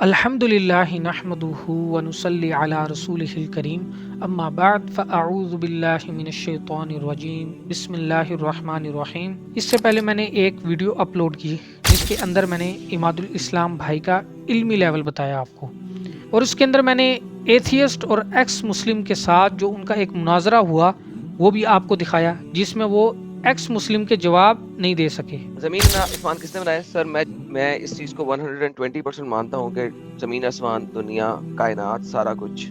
الحمدللہ نحمدہ ونصلی علی رسولہ الکریم اما بعد فاعوذ باللہ من الشیطان الرجیم بسم اللہ الرحمن الرحیم۔ اس سے پہلے میں نے ایک ویڈیو اپلوڈ کی جس کے اندر میں نے عماد الاسلام بھائی کا علمی لیول بتایا آپ کو، اور اس کے اندر میں نے ایتھیسٹ اور ایکس مسلم کے ساتھ جو ان کا ایک مناظرہ ہوا وہ بھی آپ کو دکھایا، جس میں وہ ایکس مسلم کے جواب نہیں دے سکے۔ زمین آسمان کس نے بنایا؟ سر میں اس چیز کو 120% مانتا ہوں کہ زمین آسمان دنیا کائنات سارا کچھ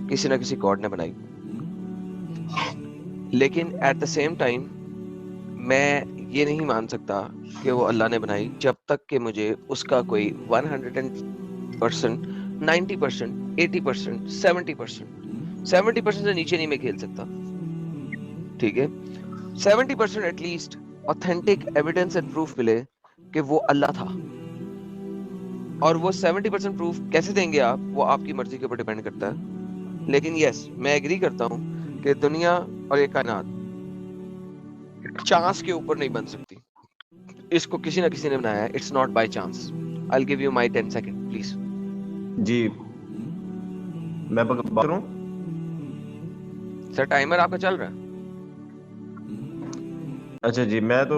کسی نہ کسی گاڈ نے بنائی، لیکن ایٹ دا سیم ٹائم میں یہ نہیں مان سکتا کہ وہ اللہ نے بنائی جب تک کہ مجھے اس کا کوئی 100%، 90%، 80%، 70% سے نیچے نہیں میں کھیل سکتا، ٹھیک ہے؟ 70% at least authentic evidence and proof ملے کہ وہ اللہ تھا، اور وہ 70% proof کیسے دیں گے آپ، وہ آپ کی مرضی کے اوپر ڈیپینڈ کرتا ہے، لیکن یس میں ایگری کرتا ہوں کہ دنیا اور یہ کائنات چانس کے اوپر نہیں بن سکتی، اس کو کسی نہ کسی نے بنایا ہے، it's not by chance. I'll give you my 10 second please۔ جی میں بات کروں؟ سر ٹائمر آپ کا چل رہا ہے؟ اچھا جی، میں تو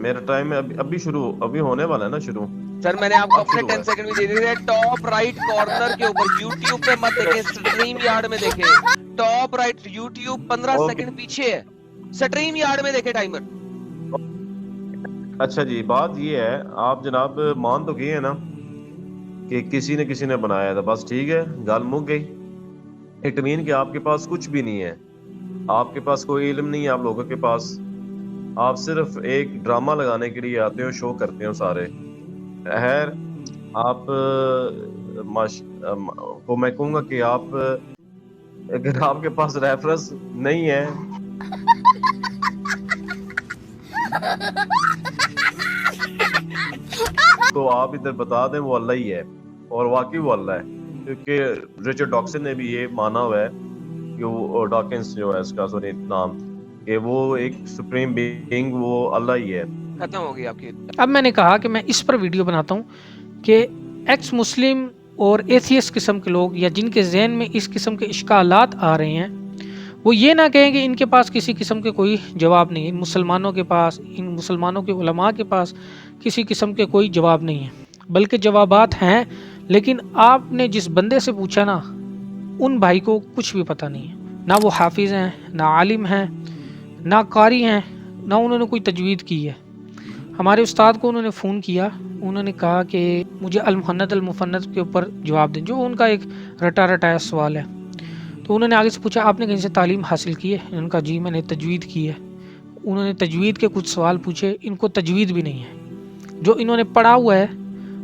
میرا ٹائم ابھی ہونے والا ہے نا شروع۔ سر میں نے آپ کو اپنے 10 سیکنڈ بھی دے دیے، ٹاپ رائٹ کارنر کے اوپر، یوٹیوب پہ مت دیکھیں، سٹریم یارڈ میں دیکھیں، ٹاپ رائٹ یوٹیوب 15 سیکنڈ پیچھے ہے، سٹریم یارڈ میں دیکھیں ٹائمر۔ اچھا جی، بات یہ ہے، آپ جناب مان تو گئے ہیں نا کہ کسی نے بنایا تھا، بس ٹھیک ہے، گل مک گئی۔ اٹ مین کہ آپ کے پاس کچھ بھی نہیں ہے، آپ کے پاس کوئی علم نہیں ہے، آپ لوگوں کے پاس، آپ صرف ایک ڈرامہ لگانے کے لیے آتے ہو، شو کرتے ہو سارے۔ خیر آپ کو میں کہوں گا کہ آپ اگر آپ کے پاس ریفرنس نہیں ہے تو آپ ادھر بتا دیں وہ اللہ ہی ہے، اور واقعی وہ اللہ ہے، کیونکہ رچرڈ ڈاکسن نے بھی یہ مانا ہوا ہے کہ وہ ڈاکنس جو ہے اس کا سوری نام، کہ وہ ایک سپریم بینگ وہ اللہ ہی ہے۔ ختم ہو گئی آپ کی۔ اب میں نے کہا کہ میں اس پر ویڈیو بناتا ہوں کہ ایکس مسلم اور ایتھیسٹ قسم کے لوگ یا جن کے ذہن میں اس قسم کے اشکالات آ رہے ہیں وہ یہ نہ کہیں کہ ان کے پاس کسی قسم کے کوئی جواب نہیں ہے، ان مسلمانوں کے پاس، ان مسلمانوں کے علماء کے پاس کسی قسم کے کوئی جواب نہیں ہے، بلکہ جوابات ہیں، لیکن آپ نے جس بندے سے پوچھا نا ان بھائی کو کچھ بھی پتہ نہیں ہے، نہ وہ حافظ ہیں، نہ عالم ہیں، نہ قاری ہیں، نہ انہوں نے کوئی تجوید کی ہے۔ ہمارے استاد کو انہوں نے فون کیا، انہوں نے کہا کہ مجھے المحنت المفنت کے اوپر جواب دیں، جو ان کا ایک رٹایا سوال ہے۔ تو انہوں نے آگے سے پوچھا آپ نے کہیں سے تعلیم حاصل کی ہے؟ انہوں نے کہا جی میں نے تجوید کی ہے۔ انہوں نے تجوید کے کچھ سوال پوچھے، ان کو تجوید بھی نہیں ہے، جو انہوں نے پڑھا ہوا ہے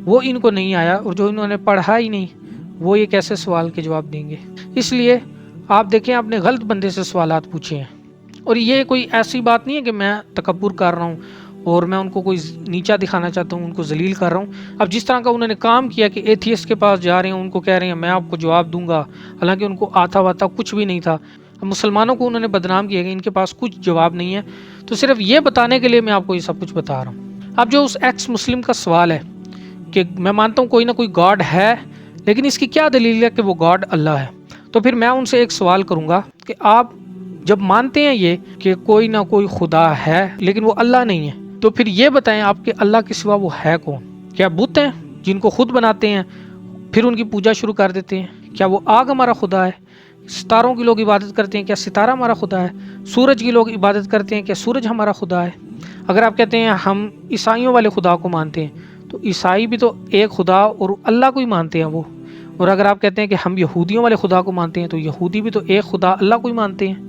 وہ ان کو نہیں آیا، اور جو انہوں نے پڑھا ہی نہیں وہ یہ کیسے سوال کے جواب دیں گے؟ اس لیے آپ دیکھیں آپ نے غلط بندے سے سوالات پوچھے ہیں، اور یہ کوئی ایسی بات نہیں ہے کہ میں تکبر کر رہا ہوں اور میں ان کو کوئی نیچا دکھانا چاہتا ہوں، ان کو ذلیل کر رہا ہوں۔ اب جس طرح کا انہوں نے کام کیا کہ ایتھیسٹ کے پاس جا رہے ہیں، ان کو کہہ رہے ہیں میں آپ کو جواب دوں گا، حالانکہ ان کو آتا واتا کچھ بھی نہیں تھا۔ اب مسلمانوں کو انہوں نے بدنام کیا کہ ان کے پاس کچھ جواب نہیں ہے، تو صرف یہ بتانے کے لیے میں آپ کو یہ سب کچھ بتا رہا ہوں۔ اب جو اس ایکس مسلم کا سوال ہے کہ میں مانتا ہوں کوئی نہ کوئی گاڈ ہے، لیکن اس کی کیا دلیل ہے کہ وہ گاڈ اللہ ہے؟ تو پھر میں ان سے ایک سوال کروں گا کہ آپ جب مانتے ہیں یہ کہ کوئی نہ کوئی خدا ہے لیکن وہ اللہ نہیں ہے، تو پھر یہ بتائیں آپ کے اللہ کے سوا وہ ہے کون؟ کیا بت ہیں جن کو خود بناتے ہیں پھر ان کی پوجا شروع کر دیتے ہیں؟ کیا وہ آگ ہمارا خدا ہے؟ ستاروں کی لوگ عبادت کرتے ہیں، کیا ستارہ ہمارا خدا ہے؟ سورج کی لوگ عبادت کرتے ہیں، کیا سورج ہمارا خدا ہے؟ اگر آپ کہتے ہیں ہم عیسائیوں والے خدا کو مانتے ہیں، تو عیسائی بھی تو ایک خدا اور اللہ کو ہی مانتے ہیں وہ، اور اگر آپ کہتے ہیں کہ ہم یہودیوں والے خدا کو مانتے ہیں، تو یہودی بھی تو ایک خدا اللہ کو ہی مانتے ہیں۔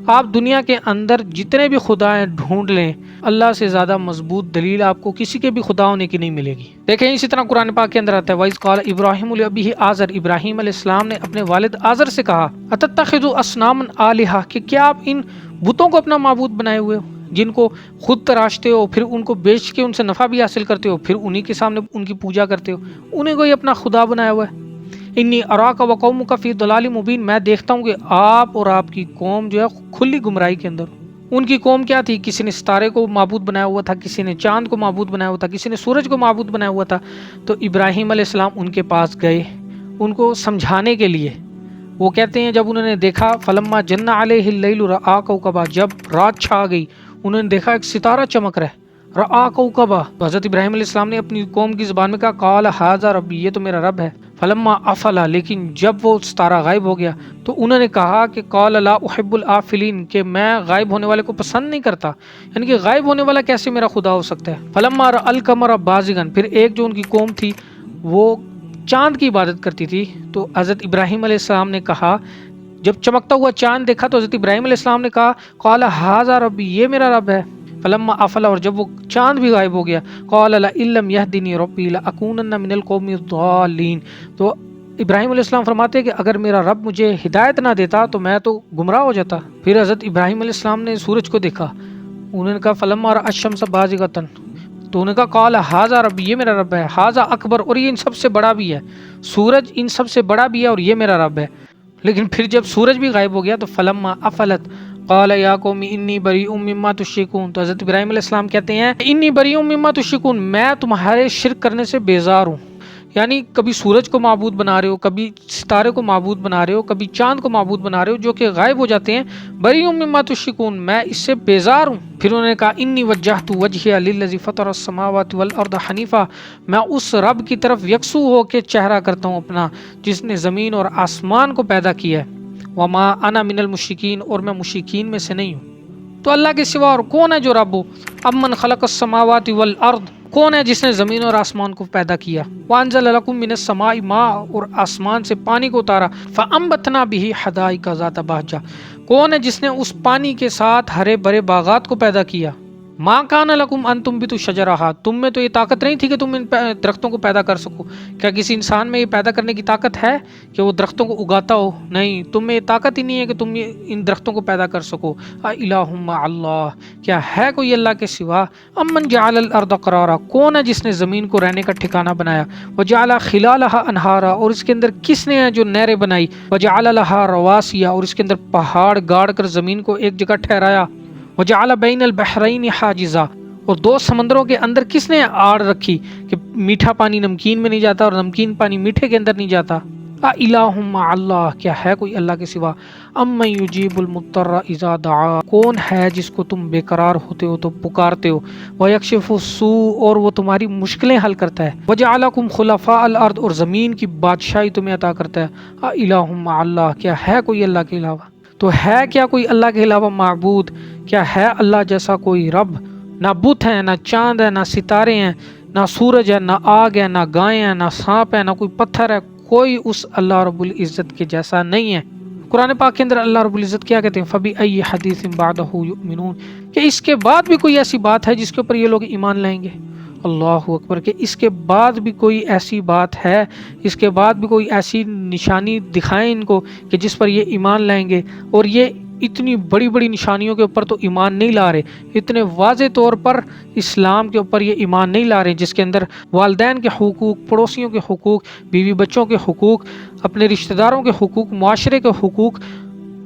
آپ دنیا کے اندر جتنے بھی خدا ہیں ڈھونڈ لیں، اللہ سے زیادہ مضبوط دلیل آپ کو کسی کے بھی خدا ہونے کی نہیں ملے گی۔ دیکھیں اسی طرح قرآن پاک کے اندر آتا ہے وَإِذْ قَالَ إِبْرَاهِيمُ لِأَبِيهِ آزر، ابراہیم علیہ السلام نے اپنے والد آزر سے کہا أَتَتَّخِذُ أَصْنَامًا آلِهَةً، کہ کیا آپ ان بتوں کو اپنا معبود بنائے ہوئے ہو، جن کو خود تراشتے ہو، پھر ان کو بیچ کے ان سے نفع بھی حاصل کرتے ہو، پھر انہی کے سامنے ان کی پوجا کرتے ہو، انہیں کوئی اپنا خدا بنایا ہوا ہے۔ انی اراک و قومک فی ضلال مبین، میں دیکھتا ہوں کہ آپ اور آپ کی قوم جو ہے کھلی گمراہی کے اندر ہو۔ ان کی قوم کیا تھی؟ کسی نے ستارے کو معبود بنایا ہوا تھا، کسی نے چاند کو معبود بنایا ہوا تھا، کسی نے سورج کو معبود بنایا ہوا تھا۔ تو ابراہیم علیہ السلام ان کے پاس گئے ان کو سمجھانے کے لیے۔ وہ کہتے ہیں جب انہوں نے دیکھا فلما جن علیہ اللیل رآ کوکبا، جب رات چھا گئی انہوں نے دیکھا ایک ستارہ چمک رہا ہے، رآ کوکبا، تو حضرت ابراہیم علیہ السلام نے اپنی قوم کی زبان میں کہا قال ھذا ربی، یہ تو میرا رب ہے۔ فلما افلا، لیکن جب وہ ستارہ غائب ہو گیا تو انہوں نے کہا کہ قال لا احب الافلین، کہ میں غائب ہونے والے کو پسند نہیں کرتا، یعنی کہ غائب ہونے والا کیسے میرا خدا ہو سکتا ہے۔ فلما رأى القمر بازغا، پھر ایک جو ان کی قوم تھی وہ چاند کی عبادت کرتی تھی، تو حضرت ابراہیم علیہ السلام نے کہا، جب چمکتا ہوا چاند دیکھا تو حضرت ابراہیم علیہ السلام نے کہا قال ھذا ربی، یہ میرا رب ہے۔ فلما افلا، اور جب وہ چاند بھی غائب ہو گیا، قال لئن لم يهدني ربي لاكونن من القوم الضالين، تو ابراہیم علیہ السلام فرماتے ہیں کہ اگر میرا رب مجھے ہدایت نہ دیتا تو میں تو گمراہ ہو جاتا۔ پھر حضرت ابراہیم علیہ السلام نے سورج کو دیکھا، انہوں نے کہا فلما رأى الشمس بازغة، تو انہوں نے کہا قال ھذا ربی، یہ میرا رب ہے، ھذا اکبر، اور یہ ان سب سے بڑا بھی ہے، سورج ان سب سے بڑا بھی ہے اور یہ میرا رب ہے۔ لیکن پھر جب سورج بھی غائب ہو گیا تو فلما افلت قال یا قوم انی بریء مما تشرکون، تو حضرت ابراہیم علیہ السلام کہتے ہیں انی بریء مما تشرکون، میں تمہارے شرک کرنے سے بیزار ہوں، یعنی کبھی سورج کو معبود بنا رہے ہو، کبھی ستارے کو معبود بنا رہے ہو، کبھی چاند کو معبود بنا رہے ہو جو کہ غائب ہو جاتے ہیں، بریء مما تشرکون، میں اس سے بیزار ہوں۔ پھر انہوں نے کہا انی وجہت وجہی للذی فطر السماوات والارض حنیفا، میں اس رب کی طرف یکسو ہو کے چہرہ کرتا ہوں اپنا جس نے زمین اور آسمان کو پیدا کیا ہے، وما انا من المشرکین، اور میں مشرکین میں سے نہیں ہوں۔ تو اللہ کے سوا اور کون ہے جو رب ہو؟ امن خلق السماوات والارض، کون ہے جس نے زمین اور آسمان کو پیدا کیا؟ وانزل لکم من السماء ماء، اور آسمان سے پانی کو اتارا، فانبتنا به حدائق ذات بہجہ، کون ہے جس نے اس پانی کے ساتھ ہرے بھرے باغات کو پیدا کیا؟ ماں کان لکم ان تنبتوا شجرہا، تم میں تو یہ طاقت نہیں تھی کہ تم ان درختوں کو پیدا کر سکو۔ کیا کسی انسان میں یہ پیدا کرنے کی طاقت ہے کہ وہ درختوں کو اگاتا ہو؟ نہیں، تم میں یہ طاقت ہی نہیں ہے کہ تم ان درختوں کو پیدا کر سکو۔ الہ مع اللہ، کیا ہے کوئی اللہ کے سوا؟ امن جعل الارض قرارا، کون ہے جس نے زمین کو رہنے کا ٹھکانہ بنایا؟ وجعل خلالها انہارا، اور اس کے اندر کس نے ہے جو نہریں بنائی؟ وجعل لها رواسیا، اور اس کے اندر پہاڑ گاڑ کر زمین کو ایک جگہ ٹھہرایا۔ وجعل بین البحرین حاجزا، اور دو سمندروں کے اندر کس نے آڑ رکھی کہ میٹھا پانی نمکین میں نہیں جاتا اور نمکین پانی میٹھے کے اندر نہیں جاتا۔ الہ مع اللہ، کیا ہے کوئی اللہ کے سوا؟ امن یجیب المضطر اذا دعا، کون ہے جس کو تم بے قرار ہوتے ہو تو پکارتے ہو؟ ویکشف السوء، اور وہ تمہاری مشکلیں حل کرتا ہے۔ وجعلکم خلفاء الارض، اور زمین کی بادشاہی تمہیں عطا کرتا ہے۔ الہ مع اللہ، کیا ہے کوئی اللہ کے علاوہ؟ تو ہے کیا کوئی اللہ کے علاوہ معبود؟ کیا ہے اللہ جیسا کوئی رب؟ نہ بت ہے، نہ چاند ہے، نہ ستارے ہیں، نہ سورج ہے، نہ آگ ہے، نہ گائے ہیں، نہ سانپ ہے، نہ کوئی پتھر ہے، کوئی اس اللہ رب العزت کے جیسا نہیں ہے۔ قرآن پاک کے اندر اللہ رب العزت کیا کہتے ہیں؟ فَبِأَيِّ حَدِيثٍ بَعْدَهُ يُؤْمِنُونَ، کہ اس کے بعد بھی کوئی ایسی بات ہے جس کے اوپر یہ لوگ ایمان لائیں گے؟ اللہ اکبر، کہ اس کے بعد بھی کوئی ایسی بات ہے، اس کے بعد بھی کوئی ایسی نشانی دکھائیں ان کو کہ جس پر یہ ایمان لائیں گے۔ اور یہ اتنی بڑی بڑی نشانیوں کے اوپر تو ایمان نہیں لا رہے، اتنے واضح طور پر اسلام کے اوپر یہ ایمان نہیں لا رہے جس کے اندر والدین کے حقوق، پڑوسیوں کے حقوق، بیوی بچوں کے حقوق، اپنے رشتہ داروں کے حقوق، معاشرے کے حقوق،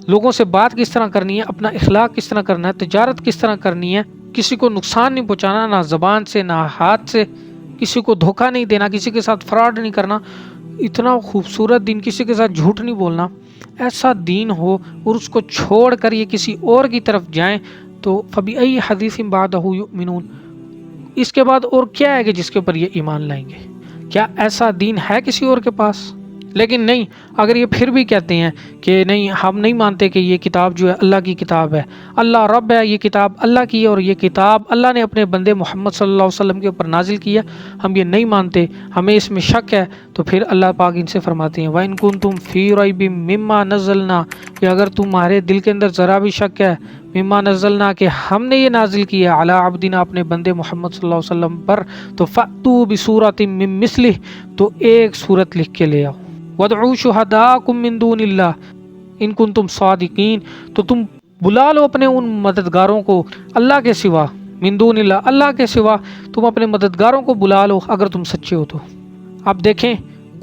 لوگوں سے بات کس طرح کرنی ہے، اپنا اخلاق کس طرح کرنا ہے، تجارت کس طرح کرنی ہے، کسی کو نقصان نہیں پہنچانا، نہ زبان سے نہ ہاتھ سے، کسی کو دھوکہ نہیں دینا، کسی کے ساتھ فراڈ نہیں کرنا، اتنا خوبصورت دین، کسی کے ساتھ جھوٹ نہیں بولنا، ایسا دین ہو اور اس کو چھوڑ کر یہ کسی اور کی طرف جائیں تو فَبِأَيِّ حَدِيثٍ بَعْدَهُ يُؤْمِنُونَ، اس کے بعد اور کیا ہے کہ جس کے اوپر یہ ایمان لائیں گے؟ کیا ایسا دین ہے کسی اور کے پاس؟ لیکن نہیں، اگر یہ پھر بھی کہتے ہیں کہ نہیں ہم نہیں مانتے کہ یہ کتاب جو ہے اللہ کی کتاب ہے، اللہ رب ہے، یہ کتاب اللہ کی ہے اور یہ کتاب اللہ نے اپنے بندے محمد صلی اللہ علیہ وسلم کے اوپر نازل کی ہے، ہم یہ نہیں مانتے، ہمیں اس میں شک ہے، تو پھر اللہ پاک ان سے فرماتے ہیں وَإِن كُنتُمْ فِي رَيْبٍ مِّمَّا نَزَّلْنَا، کہ اگر تمہارے دل کے اندر ذرا بھی شک ہے، مما نزلنا، کہ ہم نے یہ نازل کیا علی عبدنا، اپنے بندے محمد صلی اللہ علیہ وسلم پر، تو فَأْتُوا بِسُورَةٍ مِّن مِّثْلِهِ، تو ایک سورت لکھ کے لے آؤ، وَادْعُوا شُهَدَاءَكُم مِّن دُونِ اللَّهِ إِن كُنتُمْ صَادِقِينَ، تو تم بلا لو اپنے ان مددگاروں کو اللہ کے سوا، من دون اللہ، اللہ کے سوا تم اپنے مددگاروں کو بلا لو اگر تم سچے ہو تو۔ اب دیکھیں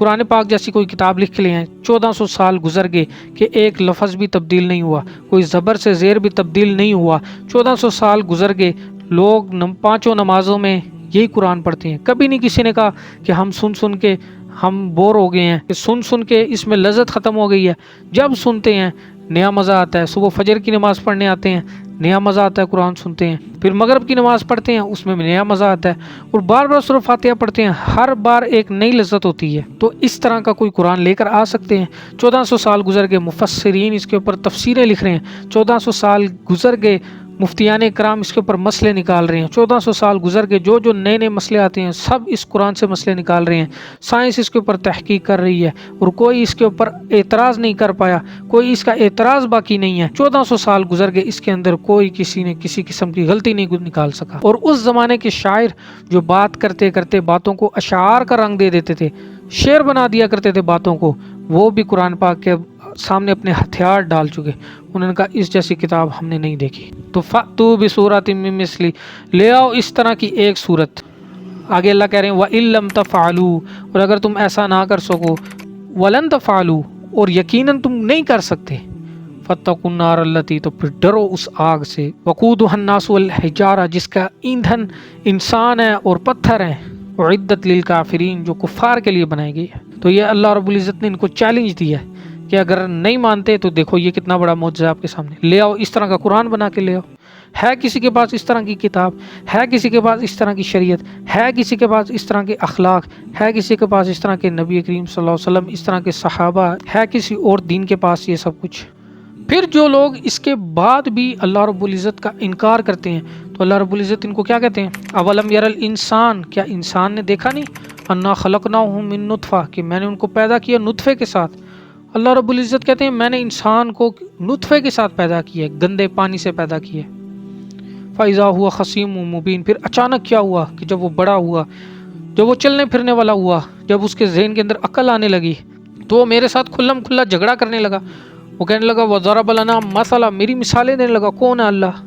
قرآن پاک جیسی کوئی کتاب لکھ لے ہیں، 1400 سال گزر گئے کہ ایک لفظ بھی تبدیل نہیں ہوا، کوئی زبر سے زیر بھی تبدیل نہیں ہوا، 1400 سال گزر گئے، لوگ پانچوں نمازوں میں یہی قرآن پڑھتے ہیں، کبھی نہیں کسی نے کہا کہ ہم سن کے ہم بور ہو گئے ہیں، کہ سن کے اس میں لذت ختم ہو گئی ہے۔ جب سنتے ہیں نیا مزہ آتا ہے، صبح فجر کی نماز پڑھنے آتے ہیں نیا مزہ آتا ہے، قرآن سنتے ہیں، پھر مغرب کی نماز پڑھتے ہیں اس میں نیا مزہ آتا ہے، اور بار بار سورہ فاتحہ پڑھتے ہیں، ہر بار ایک نئی لذت ہوتی ہے۔ تو اس طرح کا کوئی قرآن لے کر آ سکتے ہیں؟ 1400 سال گزر گئے، مفسرین اس کے اوپر تفسیریں لکھ رہے ہیں، 1400 سال گزر گئے، مفتیان کرام اس کے اوپر مسئلے نکال رہے ہیں، 1400 سال گزر گئے، جو نئے مسئلے آتے ہیں سب اس قرآن سے مسئلے نکال رہے ہیں، سائنس اس کے اوپر تحقیق کر رہی ہے، اور کوئی اس کے اوپر اعتراض نہیں کر پایا، کوئی اس کا اعتراض باقی نہیں ہے۔ 1400 سال گزر گئے، اس کے اندر کوئی کسی نے کسی قسم کی غلطی نہیں نکال سکا۔ اور اس زمانے کے شاعر جو بات کرتے کرتے باتوں کو اشعار کا رنگ دے دیتے تھے، شعر بنا دیا کرتے تھے باتوں کو، وہ بھی قرآن پاک کے سامنے اپنے ہتھیار ڈال چکے، انہوں نے کہا اس جیسی کتاب ہم نے نہیں دیکھی۔ تو فَأْتُوا بِسُورَةٍ مِّن مِّثْلِهِ، لے آؤ اس طرح کی ایک صورت۔ آگے اللہ کہہ رہے ہیں وَإِن لَّمْ تَفْعَلُوا، اور اگر تم ایسا نہ کر سکو، وَلَن تَفْعَلُوا، اور یقیناً تم نہیں کر سکتے، فَاتَّقُوا النَّارَ الَّتِي، تو پھر ڈرو اس آگ سے، وَقُودُهَا النَّاسُ وَالْحِجَارَةُ، جس کا ایندھن انسان ہے اور پتھر ہیں، اعدت للکافرین، جو کفار کے لیے بنائی گئی ہے۔ تو یہ اللہ رب العزت نے ان کو چیلنج دیا ہے کہ اگر نہیں مانتے تو دیکھو یہ کتنا بڑا معجزہ آپ کے سامنے، لے آؤ اس طرح کا قرآن بنا کے لے آؤ۔ ہے کسی کے پاس اس طرح کی کتاب، ہے کسی کے پاس اس طرح کی شریعت، ہے کسی کے پاس اس طرح کے اخلاق، ہے کسی کے پاس اس طرح کے نبی کریم صلی اللہ علیہ وسلم، اس طرح کے صحابہ، ہے کسی اور دین کے پاس یہ سب کچھ؟ پھر جو لوگ اس کے بعد بھی اللہ رب العزت کا انکار کرتے ہیں تو اللہ رب العزت ان کو کیا کہتے ہیں؟ اولم یر الانسان، کیا انسان نے دیکھا نہیں؟ انا خلقناہ من نطفہ، کہ میں نے ان کو پیدا کیا نطفے کے ساتھ۔ اللہ رب العزت کہتے ہیں میں نے انسان کو نطفے کے ساتھ پیدا کیا ہے، گندے پانی سے پیدا کیا ہے۔ فَإِذَا هُوَ خَصِيمٌ مُبِينٌ، پھر اچانک کیا ہوا کہ جب وہ بڑا ہوا، جب وہ چلنے پھرنے والا ہوا، جب اس کے ذہن کے اندر عقل آنے لگی تو وہ میرے ساتھ کھلم کھلا جھگڑا کرنے لگا، وہ کہنے لگا وَضَرَبَ لَنَا مَثَلًا، میری مثالیں دینے لگا، کون ہے اللہ؟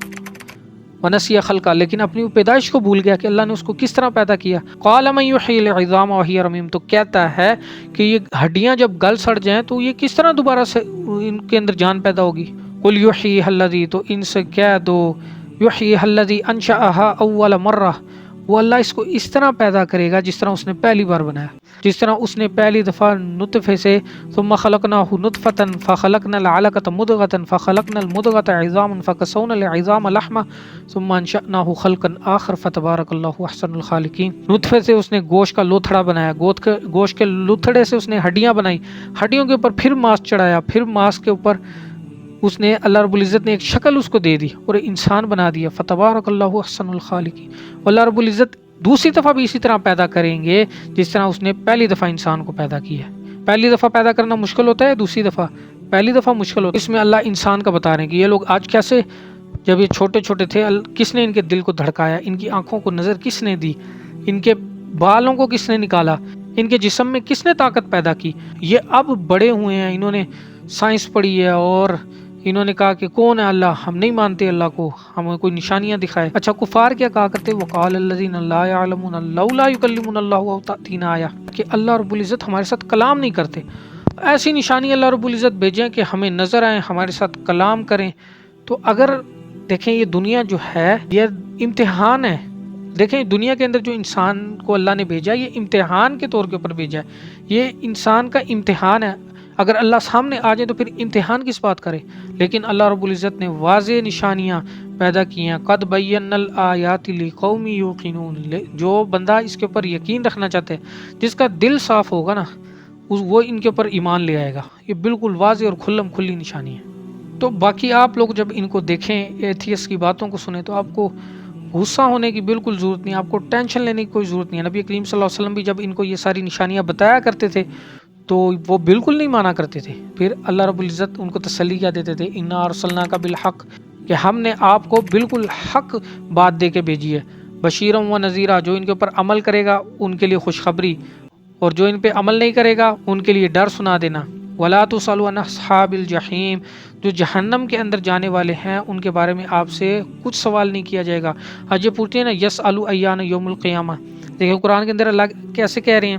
وَنَسِيَ خَلْقَهُ، لیکن اپنی پیدائش کو بھول گیا کہ اللہ نے اس کو کس طرح پیدا کیا۔ قَالَ مَن يُحْيِي الْعِظَامَ وَهِيَ رَمِيمٌ، تو کہتا ہے کہ یہ ہڈیاں جب گل سڑ جائیں تو یہ کس طرح دوبارہ سے ان کے اندر جان پیدا ہوگی۔ قُلْ يُحْيِيهَا الَّذِي، تو ان سے کہہ دو يُحْيِيهَا الَّذِي أَنشَأَهَا أَوَّلَ مَرَّةٍ، وہ اللہ اس کو اس طرح پیدا کرے گا جس طرح اس نے پہلی بار بنایا، جس طرح اس نے پہلی دفعہ نطفے سے، ثم خلقناه نطفة فخلقنا العلقة مضغة فخلقنا المضغة عظاما فكسونا العظام لحما ثم انشأناه خلقا آخر فتبارك الله احسن الخالقين، نطفے سے اس نے گوشت کا لوتھڑا بنایا، گوشت کے لوتھڑے سے اس نے ہڈیاں بنائی، ہڈیوں کے اوپر پھر ماس چڑھایا، پھر ماس کے اوپر اس نے اللہ رب العزت نے ایک شکل اس کو دے دی اور انسان بنا دیا، فتبارک اللہ احسن الخالقین۔ اللہ رب العزت دوسری دفعہ بھی اسی طرح پیدا کریں گے جس طرح اس نے پہلی دفعہ انسان کو پیدا کیا ہے۔ پہلی دفعہ پیدا کرنا مشکل ہوتا ہے، دوسری دفعہ، پہلی دفعہ مشکل ہوتا ہے۔ اس میں اللہ انسان کا بتا رہے ہیں کہ یہ لوگ آج کیسے، جب یہ چھوٹے چھوٹے تھے کس نے ان کے دل کو دھڑکایا، ان کی آنکھوں کو نظر کس نے دی، ان کے بالوں کو کس نے نکالا، ان کے جسم میں کس نے طاقت پیدا کی۔ یہ اب بڑے ہوئے ہیں، انہوں نے سائنس پڑھی ہے اور انہوں نے کہا کہ کون ہے اللہ، ہم نہیں مانتے اللہ کو، ہمیں کوئی نشانیاں دکھائے۔ اچھا کفار کیا کہا کرتے؟ وقال الذین لا یعلمون لولا یکلمنا اللہ او تأتینا آیہ، کہ اللہ رب العزت ہمارے ساتھ کلام نہیں کرتے، ایسی نشانی اللہ رب العزت بھیجیں کہ ہمیں نظر آئیں، ہمارے ساتھ کلام کریں۔ تو اگر دیکھیں یہ دنیا جو ہے یہ امتحان ہے، دیکھیں دنیا کے اندر جو انسان کو اللہ نے بھیجا یہ امتحان کے طور کے اوپر بھیجا ہے، یہ انسان کا امتحان ہے۔ اگر اللہ سامنے آ جائے تو پھر امتحان کس بات کرے؟ لیکن اللہ رب العزت نے واضح نشانیاں پیدا کی ہیں، قد بینا الآیات لقوم یوقنون، جو بندہ اس کے اوپر یقین رکھنا چاہتے ہیں، جس کا دل صاف ہوگا نا وہ ان کے اوپر ایمان لے آئے گا۔ یہ بالکل واضح اور کھلم کھلی نشانی ہے۔ تو باقی آپ لوگ جب ان کو دیکھیں، ایتھیس کی باتوں کو سنیں، تو آپ کو غصہ ہونے کی بالکل ضرورت نہیں، آپ کو ٹینشن لینے کی کوئی ضرورت نہیں ہے۔ نبی کریم صلی اللہ علیہ وسلم بھی جب ان کو یہ ساری نشانیاں بتایا کرتے تھے تو وہ بالکل نہیں مانا کرتے تھے۔ پھر اللہ رب العزت ان کو تسلی کیا دیتے تھے، انا ارسلناک بالحق، کہ ہم نے آپ کو بالکل حق بات دے کے بھیجی ہے، بشیرا و نذیرا، جو ان کے اوپر عمل کرے گا ان کے لیے خوشخبری، اور جو ان پہ عمل نہیں کرے گا ان کے لیے ڈر سنا دینا۔ ولا تسألوا عن اصحاب الجحیم، جو جہنم کے اندر جانے والے ہیں ان کے بارے میں آپ سے کچھ سوال نہیں کیا جائے گا۔ آج یہ پوچھتے ہیں نا یسألوا ایان یوم القیامہ، دیکھیں قرآن کے اندر اللہ کیسے کہہ رہے ہیں